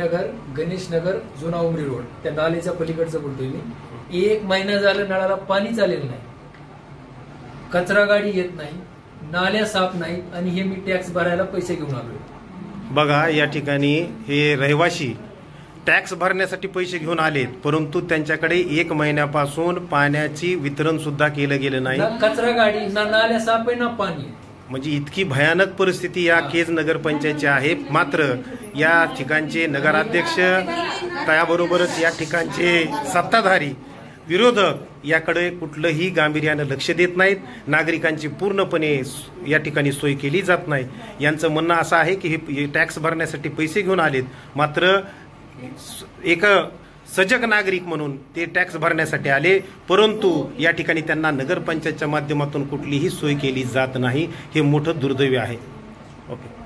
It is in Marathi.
नगर, गणेश नगर, जुना उमरी रोड, त्या नालेच्या पलीकडचं बोलतोय मी। 1 महिना झालं नळाला पाणी चालेल नाही, कचरा गाडी येत नाही, नाल्या साफ नाहीत आणि हे मी टॅक्स भरायला पैसे घेऊन आलोय। बघा, या ठिकाणी हे रहिवासी टॅक्स भरण्यासाठी पैसे घेऊन आलेत, परंतु त्यांच्याकडे 1 महिन्यापासून पाण्याची वितरण सुद्धा केलं गेलं नाही। कचरा गाडी ना नाल्या साफ आहे ना पाणी। म्हणजे इतकी भयानक परिस्थिती या केज नगरपंचायतची आहे। मात्र या ठिकाणचे नगराध्यक्ष त्याबरोबरच या ठिकाणचे सत्ताधारी विरोधक याकडे कुठलंही गांभीर्यानं लक्ष देत नाहीत। नागरिकांची पूर्णपणे या ठिकाणी सोय केली जात नाही। यांचं म्हणणं असं आहे की हे टॅक्स भरण्यासाठी पैसे घेऊन आलेत, मात्र एक सजग नागरिक म्हणून ते टॅक्स भरण्यासाठी आले, परंतु या ठिकाणी त्यांना नगरपंचायतच्या माध्यमातून कुठलीही सोय केली जात नाही। हे मोठं दुर्दैव आहे। ओके।